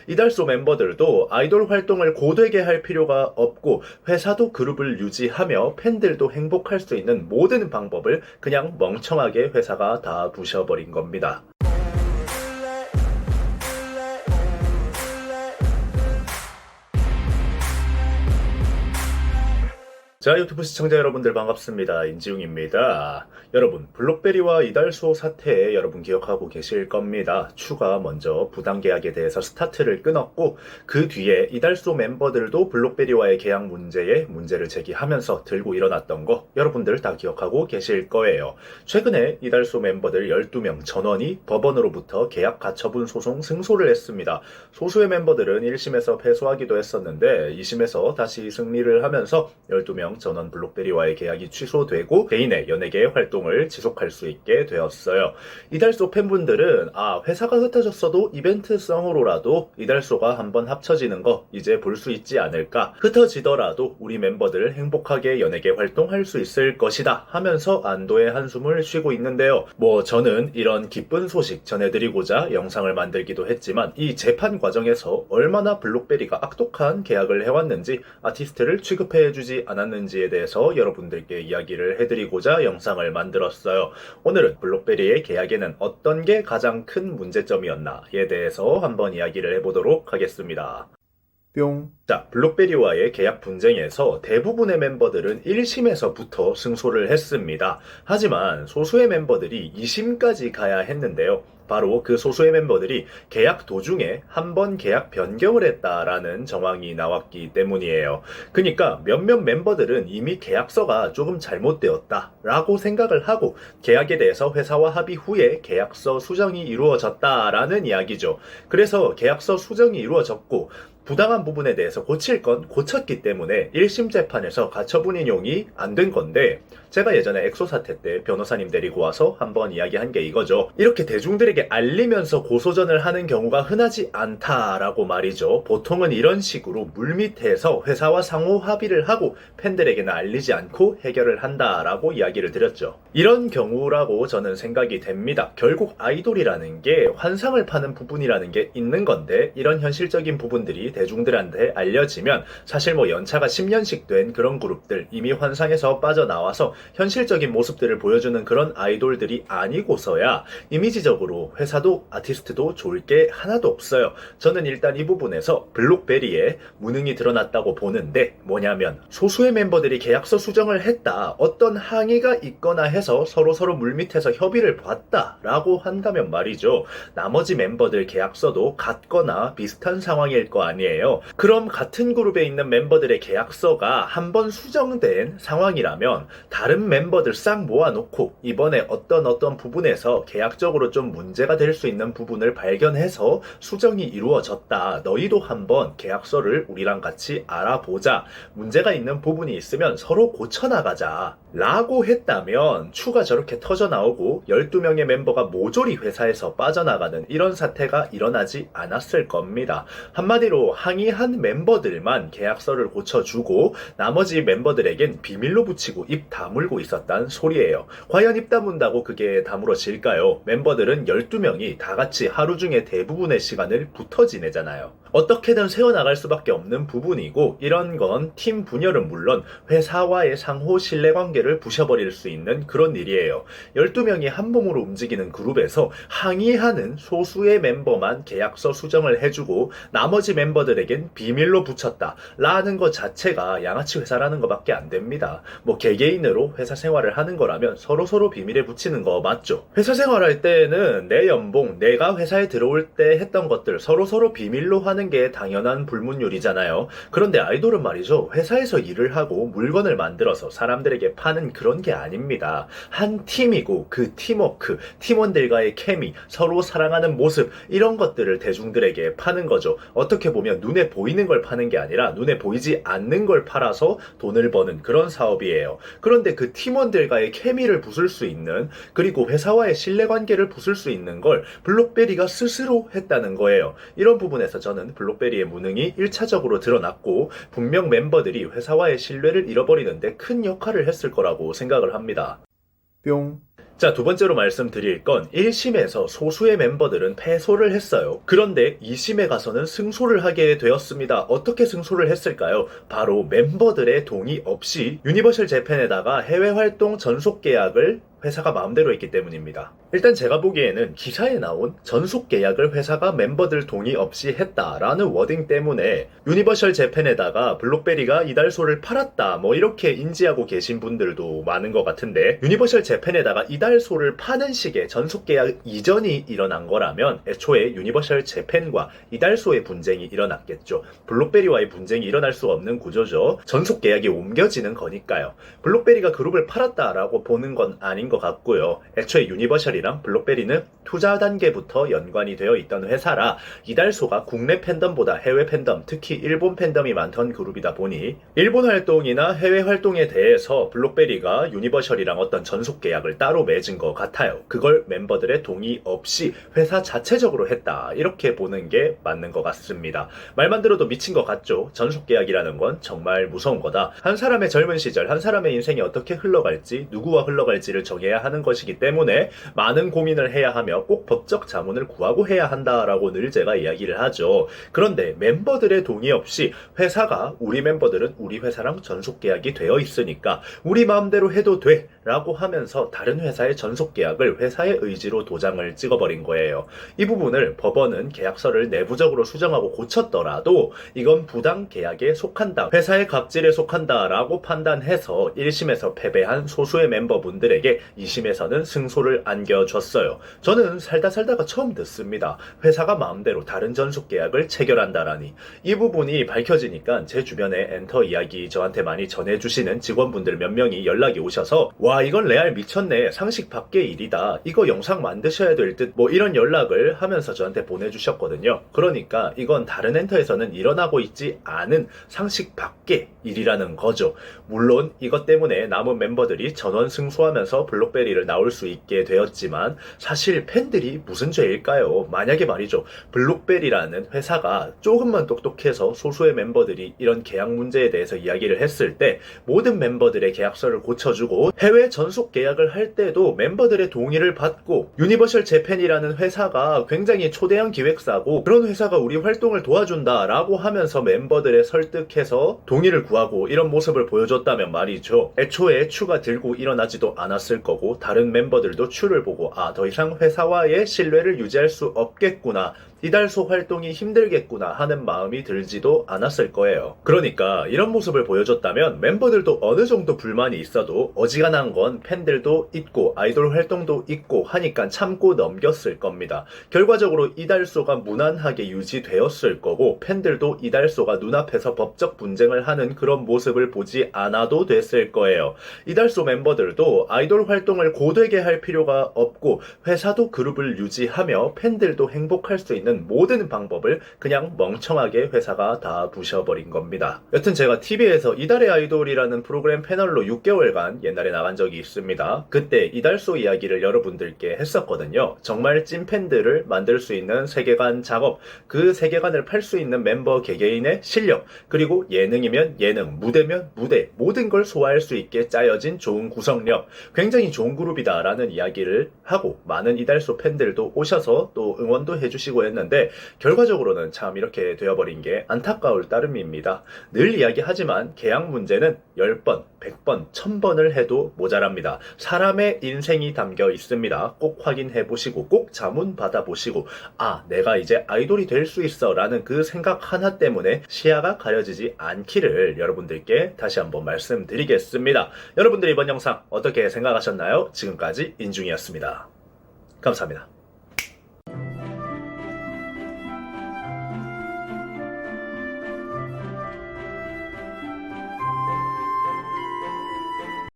이달소 멤버들도 아이돌 활동을 고되게 할 필요가 없고 회사도 그룹을 유지하며 팬들도 행복할 수 있는 모든 방법을 그냥 멍청하게 회사가 다 부셔버린 겁니다. 자, 유튜브 시청자 여러분들 반갑습니다. 인지웅입니다. 여러분, 블록베리와 이달소 사태에 여러분 기억하고 계실 겁니다. 추가 먼저 부당 계약에 대해서 스타트를 끊었고 그 뒤에 이달소 멤버들도 블록베리와의 계약 문제에 문제를 제기하면서 들고 일어났던 거 여러분들 다 기억하고 계실 거예요. 최근에 이달소 멤버들 12명 전원이 법원으로부터 계약 가처분 소송 승소를 했습니다. 소수의 멤버들은 1심에서 패소하기도 했었는데 2심에서 다시 승리를 하면서 12명 전원 블록베리와의 계약이 취소되고 개인의 연예계 활동을 지속할 수 있게 되었어요. 이달소 팬분들은 회사가 흩어졌어도 이벤트성으로라도 이달소가 한번 합쳐지는 거 이제 볼 수 있지 않을까, 흩어지더라도 우리 멤버들 행복하게 연예계 활동할 수 있을 것이다 하면서 안도의 한숨을 쉬고 있는데요. 저는 이런 기쁜 소식 전해드리고자 영상을 만들기도 했지만 이 재판 과정에서 얼마나 블록베리가 악독한 계약을 해왔는지, 아티스트를 취급해주지 않았는지에 대해서 여러분들께 이야기를 해드리고자 영상을 만들었어요. 오늘은 블록베리의 계약에는 어떤 게 가장 큰 문제점이었나에 대해서 한번 이야기를 해보도록 하겠습니다. 뿅. 자, 블록베리와의 계약 분쟁에서 대부분의 멤버들은 1심에서부터 승소를 했습니다. 하지만 소수의 멤버들이 2심까지 가야 했는데요. 바로 그 소수의 멤버들이 계약 도중에 한 번 계약 변경을 했다라는 정황이 나왔기 때문이에요. 그러니까 몇몇 멤버들은 이미 계약서가 조금 잘못되었다라고 생각을 하고 계약에 대해서 회사와 합의 후에 계약서 수정이 이루어졌다라는 이야기죠. 그래서 계약서 수정이 이루어졌고 부당한 부분에 대해서 고칠 건 고쳤기 때문에 1심 재판에서 가처분 인용이 안 된 건데, 제가 예전에 엑소 사태 때 변호사님 데리고 와서 한번 이야기한 게 이거죠. 이렇게 대중들에게 알리면서 고소전을 하는 경우가 흔하지 않다라고 말이죠. 보통은 이런 식으로 물밑에서 회사와 상호 합의를 하고 팬들에게는 알리지 않고 해결을 한다라고 이야기를 드렸죠. 이런 경우라고 저는 생각이 됩니다. 결국 아이돌이라는 게 환상을 파는 부분이라는 게 있는 건데, 이런 현실적인 부분들이 대중들한테 알려지면 사실 연차가 10년씩 된 그런 그룹들, 이미 환상에서 빠져나와서 현실적인 모습들을 보여주는 그런 아이돌들이 아니고서야 이미지적으로 회사도 아티스트도 좋을 게 하나도 없어요. 저는 일단 이 부분에서 블록베리의 무능이 드러났다고 보는데, 뭐냐면 소수의 멤버들이 계약서 수정을 했다, 어떤 항의가 있거나 해서 서로 물밑에서 협의를 봤다라고 한다면 말이죠. 나머지 멤버들 계약서도 같거나 비슷한 상황일 거 아니에요. 그럼 같은 그룹에 있는 멤버들의 계약서가 한번 수정된 상황이라면 다른 멤버들 싹 모아놓고 이번에 어떤 부분에서 계약적으로 좀 문제가 될 수 있는 부분을 발견해서 수정이 이루어졌다, 너희도 한번 계약서를 우리랑 같이 알아보자, 문제가 있는 부분이 있으면 서로 고쳐나가자 라고 했다면 추가 저렇게 터져나오고 12명의 멤버가 모조리 회사에서 빠져나가는 이런 사태가 일어나지 않았을 겁니다. 한마디로 항의한 멤버들만 계약서를 고쳐주고 나머지 멤버들에겐 비밀로 붙이고 입 다물고 있었단 소리예요. 과연 입 다문다고 그게 다물어질까요? 멤버들은 12명이 다 같이 하루 중에 대부분의 시간을 붙어 지내잖아요. 어떻게든 세워나갈 수밖에 없는 부분이고, 이런 건 팀 분열은 물론 회사와의 상호 신뢰관계를 부셔버릴 수 있는 그런 일이에요. 12명이 한 몸으로 움직이는 그룹에서 항의하는 소수의 멤버만 계약서 수정을 해주고 나머지 멤버들에겐 비밀로 붙였다 라는 것 자체가 양아치 회사라는 것밖에 안 됩니다. 개개인으로 회사 생활을 하는 거라면 서로 비밀에 붙이는 거 맞죠? 회사 생활할 때는 내 연봉, 내가 회사에 들어올 때 했던 것들 서로 비밀로 하는 게 당연한 불문율이잖아요. 그런데 아이돌은 말이죠, 회사에서 일을 하고 물건을 만들어서 사람들에게 파는 그런 게 아닙니다. 한 팀이고 그 팀워크, 팀원들과의 케미, 서로 사랑하는 모습, 이런 것들을 대중들에게 파는 거죠. 어떻게 보면 눈에 보이는 걸 파는 게 아니라 눈에 보이지 않는 걸 팔아서 돈을 버는 그런 사업이에요. 그런데 그 팀원들과의 케미를 부술 수 있는, 그리고 회사와의 신뢰관계를 부술 수 있는 걸 블록베리가 스스로 했다는 거예요. 이런 부분에서 저는 블록베리의 무능이 1차적으로 드러났고 분명 멤버들이 회사와의 신뢰를 잃어버리는데 큰 역할을 했을 거라고 생각을 합니다. 뿅. 자, 두 번째로 말씀드릴 건 1심에서 소수의 멤버들은 패소를 했어요. 그런데 2심에 가서는 승소를 하게 되었습니다. 어떻게 승소를 했을까요? 바로 멤버들의 동의 없이 유니버셜 재팬에다가 해외 활동 전속 계약을 회사가 마음대로 했기 때문입니다. 일단 제가 보기에는 기사에 나온 전속 계약을 회사가 멤버들 동의 없이 했다라는 워딩 때문에 유니버셜 재팬에다가 블록베리가 이달소를 팔았다 뭐 이렇게 인지하고 계신 분들도 많은 것 같은데, 유니버셜 재팬에다가 이달소를 파는 식의 전속 계약 이전이 일어난 거라면 애초에 유니버셜 재팬과 이달소의 분쟁이 일어났겠죠. 블록베리와의 분쟁이 일어날 수 없는 구조죠. 전속 계약이 옮겨지는 거니까요. 블록베리가 그룹을 팔았다라고 보는 건 아닌 것 같고요. 애초에 유니버셜이랑 블록베리는 투자 단계부터 연관이 되어 있던 회사라 이달소가 국내 팬덤보다 해외 팬덤, 특히 일본 팬덤이 많던 그룹이다 보니 일본 활동이나 해외 활동에 대해서 블록베리가 유니버셜이랑 어떤 전속 계약을 따로 맺은 것 같아요. 그걸 멤버들의 동의 없이 회사 자체적으로 했다, 이렇게 보는 게 맞는 것 같습니다. 말만 들어도 미친 것 같죠? 전속 계약이라는 건 정말 무서운 거다. 한 사람의 젊은 시절, 한 사람의 인생이 어떻게 흘러갈지, 누구와 흘러갈지를 정해야 하는 것이기 때문에 많은 고민을 해야 하며 꼭 법적 자문을 구하고 해야 한다라고 늘 제가 이야기를 하죠. 그런데 멤버들의 동의 없이 회사가 우리 멤버들은 우리 회사랑 전속 계약이 되어 있으니까 우리 마음대로 해도 돼 라고 하면서 다른 회사의 전속 계약을 회사의 의지로 도장을 찍어버린 거예요. 이 부분을 법원은 계약서를 내부적으로 수정하고 고쳤더라도 이건 부당 계약에 속한다, 회사의 갑질에 속한다 라고 판단해서 1심에서 패배한 소수의 멤버분들에게 2심에서는 승소를 안겨줬어요. 저는 살다가 처음 듣습니다. 회사가 마음대로 다른 전속 계약을 체결한다라니. 이 부분이 밝혀지니까 제 주변에 엔터 이야기 저한테 많이 전해주시는 직원분들 몇 명이 연락이 오셔서 와, 이건 레알 미쳤네, 상식 밖의 일이다, 이거 영상 만드셔야 될 듯, 뭐 이런 연락을 하면서 저한테 보내주셨거든요. 그러니까 이건 다른 엔터에서는 일어나고 있지 않은 상식 밖의 일이라는 거죠. 물론 이것 때문에 남은 멤버들이 전원 승소하면서 블록베리를 나올 수 있게 되었지만 사실 팬들이 무슨 죄일까요? 만약에 말이죠, 블록베리라는 회사가 조금만 똑똑해서 소수의 멤버들이 이런 계약 문제에 대해서 이야기를 했을 때 모든 멤버들의 계약서를 고쳐주고 해외 전속 계약을 할 때도 멤버들의 동의를 받고, 유니버셜 재팬이라는 회사가 굉장히 초대형 기획사고 그런 회사가 우리 활동을 도와준다 라고 하면서 멤버들의 설득해서 동의를 구하고 이런 모습을 보여줬다면 말이죠, 애초에 추가 들고 일어나지도 않았을 거고 다른 멤버들도 추를 보고 더 이상 회사와의 신뢰를 유지할 수 없겠구나, 이달소 활동이 힘들겠구나 하는 마음이 들지도 않았을 거예요. 그러니까 이런 모습을 보여줬다면 멤버들도 어느 정도 불만이 있어도 어지간한 건 팬들도 있고 아이돌 활동도 있고 하니까 참고 넘겼을 겁니다. 결과적으로 이달소가 무난하게 유지되었을 거고 팬들도 이달소가 눈앞에서 법적 분쟁을 하는 그런 모습을 보지 않아도 됐을 거예요. 이달소 멤버들도 아이돌 활동을 고되게 할 필요가 없고 회사도 그룹을 유지하며 팬들도 행복할 수 있는 모든 방법을 그냥 멍청하게 회사가 다 부셔버린 겁니다. 여튼 제가 TV에서 이달의 아이돌이라는 프로그램 패널로 6개월간 옛날에 나간 적이 있습니다. 그때 이달소 이야기를 여러분들께 했었거든요. 정말 찐팬들을 만들 수 있는 세계관 작업, 그 세계관을 팔 수 있는 멤버 개개인의 실력, 그리고 예능이면 예능, 무대면 무대, 모든 걸 소화할 수 있게 짜여진 좋은 구성력, 굉장히 좋은 그룹이다 라는 이야기를 하고 많은 이달소 팬들도 오셔서 또 응원도 해주시고 했는데 결과적으로는 참 이렇게 되어버린 게 안타까울 따름입니다. 늘 이야기하지만 계약 문제는 10번, 100번, 1000번을 해도 모자랍니다. 사람의 인생이 담겨 있습니다. 꼭 확인해보시고 꼭 자문 받아보시고 내가 이제 아이돌이 될 수 있어 라는 그 생각 하나 때문에 시야가 가려지지 않기를 여러분들께 다시 한번 말씀드리겠습니다. 여러분들 이번 영상 어떻게 생각하셨나요? 지금까지 인중이었습니다. 감사합니다.